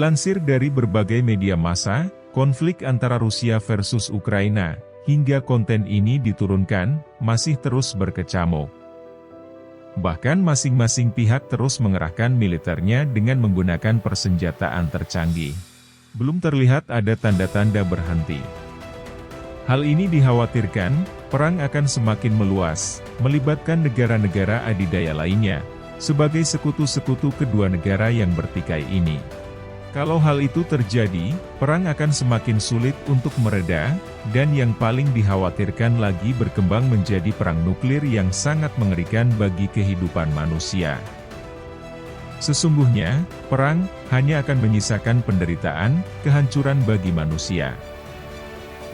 Dilansir dari berbagai media massa, konflik antara Rusia versus Ukraina, hingga konten ini diturunkan, masih terus berkecamuk. Bahkan masing-masing pihak terus mengerahkan militernya dengan menggunakan persenjataan tercanggih. Belum terlihat ada tanda-tanda berhenti. Hal ini dikhawatirkan, perang akan semakin meluas, melibatkan negara-negara adidaya lainnya, sebagai sekutu-sekutu kedua negara yang bertikai ini. Kalau hal itu terjadi, perang akan semakin sulit untuk mereda, dan yang paling dikhawatirkan lagi berkembang menjadi perang nuklir yang sangat mengerikan bagi kehidupan manusia. Sesungguhnya, perang hanya akan menyisakan penderitaan, kehancuran bagi manusia.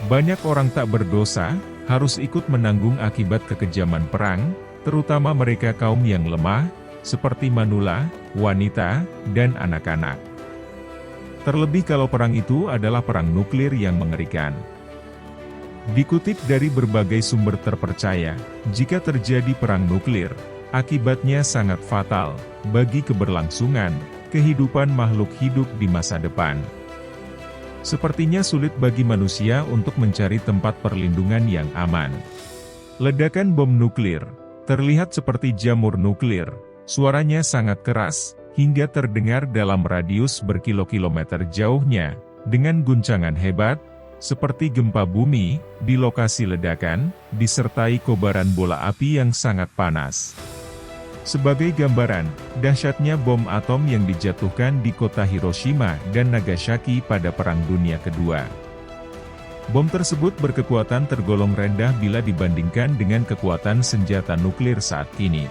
Banyak orang tak berdosa, harus ikut menanggung akibat kekejaman perang, terutama mereka kaum yang lemah, seperti manula, wanita, dan anak-anak. Terlebih kalau perang itu adalah perang nuklir yang mengerikan. Dikutip dari berbagai sumber terpercaya, jika terjadi perang nuklir, akibatnya sangat fatal bagi keberlangsungan kehidupan makhluk hidup di masa depan. Sepertinya sulit bagi manusia untuk mencari tempat perlindungan yang aman. Ledakan bom nuklir terlihat seperti jamur nuklir, suaranya sangat keras, hingga terdengar dalam radius berkilo-kilometer jauhnya, dengan guncangan hebat, seperti gempa bumi, di lokasi ledakan, disertai kobaran bola api yang sangat panas. Sebagai gambaran, dahsyatnya bom atom yang dijatuhkan di kota Hiroshima dan Nagasaki pada Perang Dunia Kedua. Bom tersebut berkekuatan tergolong rendah bila dibandingkan dengan kekuatan senjata nuklir saat kini.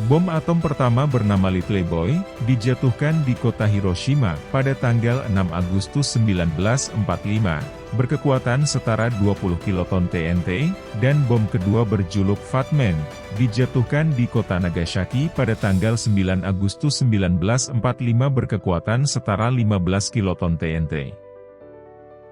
Bom atom pertama bernama Little Boy, dijatuhkan di kota Hiroshima pada tanggal 6 Agustus 1945, berkekuatan setara 20 kiloton TNT, dan bom kedua berjuluk Fat Man, dijatuhkan di kota Nagasaki pada tanggal 9 Agustus 1945 berkekuatan setara 15 kiloton TNT.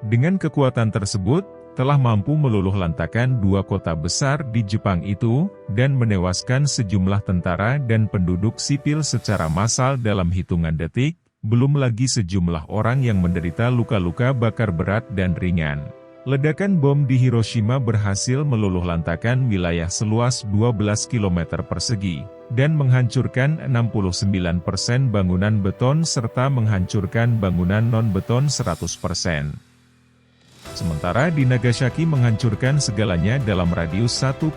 Dengan kekuatan tersebut, telah mampu meluluhlantakkan dua kota besar di Jepang itu, dan menewaskan sejumlah tentara dan penduduk sipil secara massal dalam hitungan detik, belum lagi sejumlah orang yang menderita luka-luka bakar berat dan ringan. Ledakan bom di Hiroshima berhasil meluluhlantakkan wilayah seluas 12 km persegi, dan menghancurkan 69% bangunan beton serta menghancurkan bangunan non-beton 100%. Sementara di Nagasaki menghancurkan segalanya dalam radius 1,6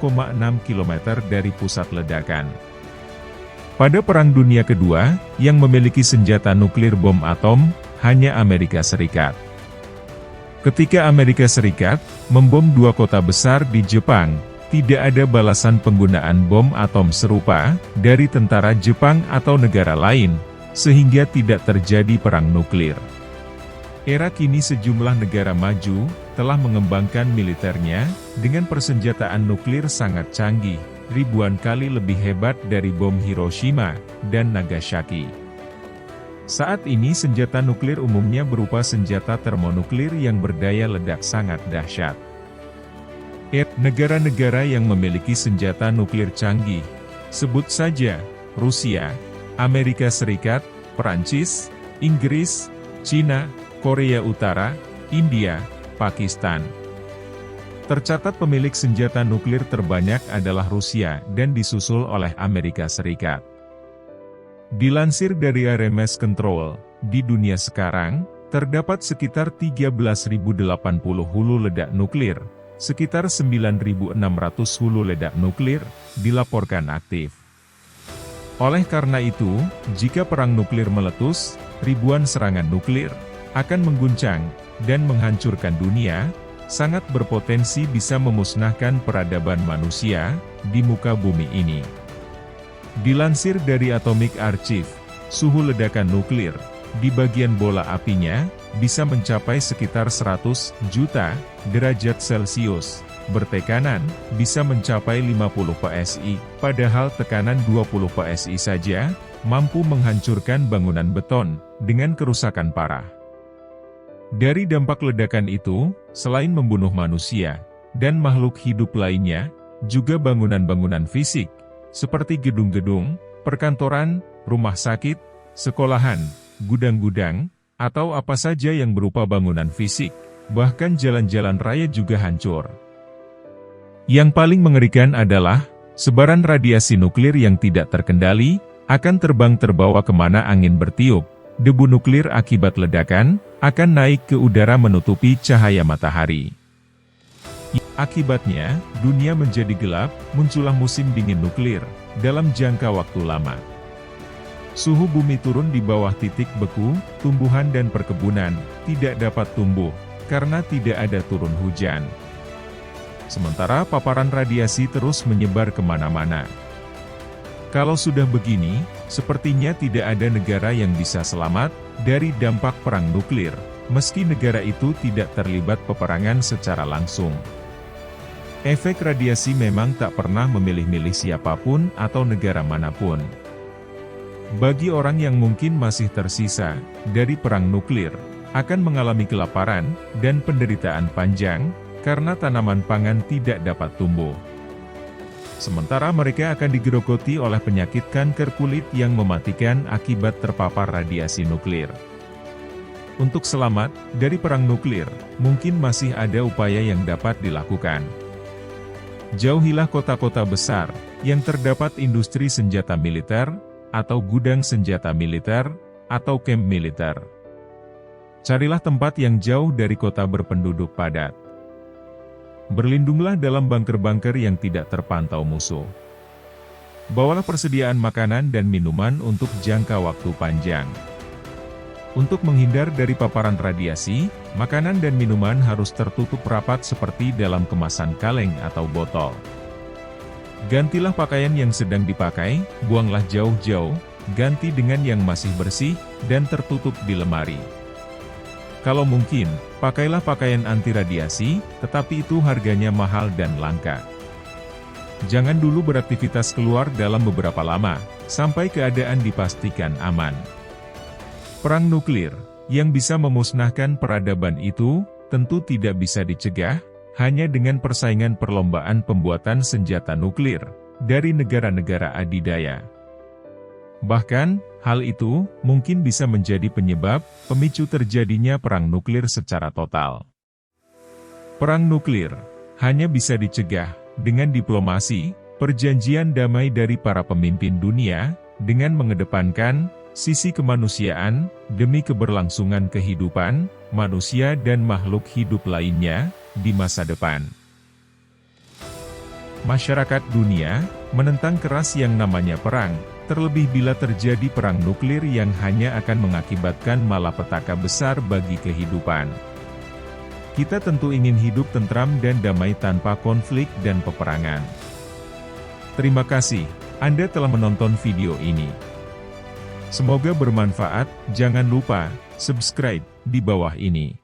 km dari pusat ledakan. Pada Perang Dunia Kedua, yang memiliki senjata nuklir bom atom, hanya Amerika Serikat. Ketika Amerika Serikat membom dua kota besar di Jepang, tidak ada balasan penggunaan bom atom serupa dari tentara Jepang atau negara lain, sehingga tidak terjadi perang nuklir. Era kini sejumlah negara maju telah mengembangkan militernya dengan persenjataan nuklir sangat canggih, ribuan kali lebih hebat dari bom Hiroshima dan Nagasaki. Saat ini senjata nuklir umumnya berupa senjata termonuklir yang berdaya ledak sangat dahsyat. Negara-negara yang memiliki senjata nuklir canggih, sebut saja Rusia, Amerika Serikat, Perancis, Inggris, Cina, Korea Utara, India, Pakistan. Tercatat pemilik senjata nuklir terbanyak adalah Rusia dan disusul oleh Amerika Serikat. Dilansir dari RMS Control, di dunia sekarang, terdapat sekitar 13.080 hulu ledak nuklir, sekitar 9.600 hulu ledak nuklir, dilaporkan aktif. Oleh karena itu, jika perang nuklir meletus, ribuan serangan nuklir akan mengguncang dan menghancurkan dunia, sangat berpotensi bisa memusnahkan peradaban manusia di muka bumi ini. Dilansir dari Atomic Archive, suhu ledakan nuklir di bagian bola apinya bisa mencapai sekitar 100 juta derajat Celcius, bertekanan bisa mencapai 50 PSI, padahal tekanan 20 PSI saja mampu menghancurkan bangunan beton dengan kerusakan parah. Dari dampak ledakan itu, selain membunuh manusia dan makhluk hidup lainnya, juga bangunan-bangunan fisik, seperti gedung-gedung, perkantoran, rumah sakit, sekolahan, gudang-gudang, atau apa saja yang berupa bangunan fisik, bahkan jalan-jalan raya juga hancur. Yang paling mengerikan adalah, sebaran radiasi nuklir yang tidak terkendali, akan terbang terbawa kemana angin bertiup. Debu nuklir akibat ledakan, akan naik ke udara menutupi cahaya matahari. Akibatnya, dunia menjadi gelap, muncullah musim dingin nuklir, dalam jangka waktu lama. Suhu bumi turun di bawah titik beku, tumbuhan dan perkebunan tidak dapat tumbuh, karena tidak ada turun hujan. Sementara paparan radiasi terus menyebar kemana-mana. Kalau sudah begini, sepertinya tidak ada negara yang bisa selamat dari dampak perang nuklir, meski negara itu tidak terlibat peperangan secara langsung. Efek radiasi memang tak pernah memilih-milih siapapun atau negara manapun. Bagi orang yang mungkin masih tersisa dari perang nuklir, akan mengalami kelaparan dan penderitaan panjang, karena tanaman pangan tidak dapat tumbuh. Sementara mereka akan digerogoti oleh penyakit kanker kulit yang mematikan akibat terpapar radiasi nuklir. Untuk selamat dari perang nuklir, mungkin masih ada upaya yang dapat dilakukan. Jauhilah kota-kota besar, yang terdapat industri senjata militer, atau gudang senjata militer, atau kamp militer. Carilah tempat yang jauh dari kota berpenduduk padat. Berlindunglah dalam bunker-bunker yang tidak terpantau musuh. Bawalah persediaan makanan dan minuman untuk jangka waktu panjang. Untuk menghindar dari paparan radiasi, makanan dan minuman harus tertutup rapat seperti dalam kemasan kaleng atau botol. Gantilah pakaian yang sedang dipakai, buanglah jauh-jauh, ganti dengan yang masih bersih, dan tertutup di lemari. Kalau mungkin, pakailah pakaian anti radiasi, tetapi itu harganya mahal dan langka. Jangan dulu beraktivitas keluar dalam beberapa lama, sampai keadaan dipastikan aman. Perang nuklir, yang bisa memusnahkan peradaban itu, tentu tidak bisa dicegah, hanya dengan persaingan perlombaan pembuatan senjata nuklir, dari negara-negara adidaya. Bahkan, hal itu mungkin bisa menjadi penyebab pemicu terjadinya perang nuklir secara total. Perang nuklir hanya bisa dicegah dengan diplomasi, perjanjian damai dari para pemimpin dunia, dengan mengedepankan sisi kemanusiaan demi keberlangsungan kehidupan manusia dan makhluk hidup lainnya di masa depan. Masyarakat dunia menentang keras yang namanya perang, terlebih bila terjadi perang nuklir yang hanya akan mengakibatkan malapetaka besar bagi kehidupan. Kita tentu ingin hidup tentram dan damai tanpa konflik dan peperangan. Terima kasih, Anda telah menonton video ini. Semoga bermanfaat, jangan lupa subscribe di bawah ini.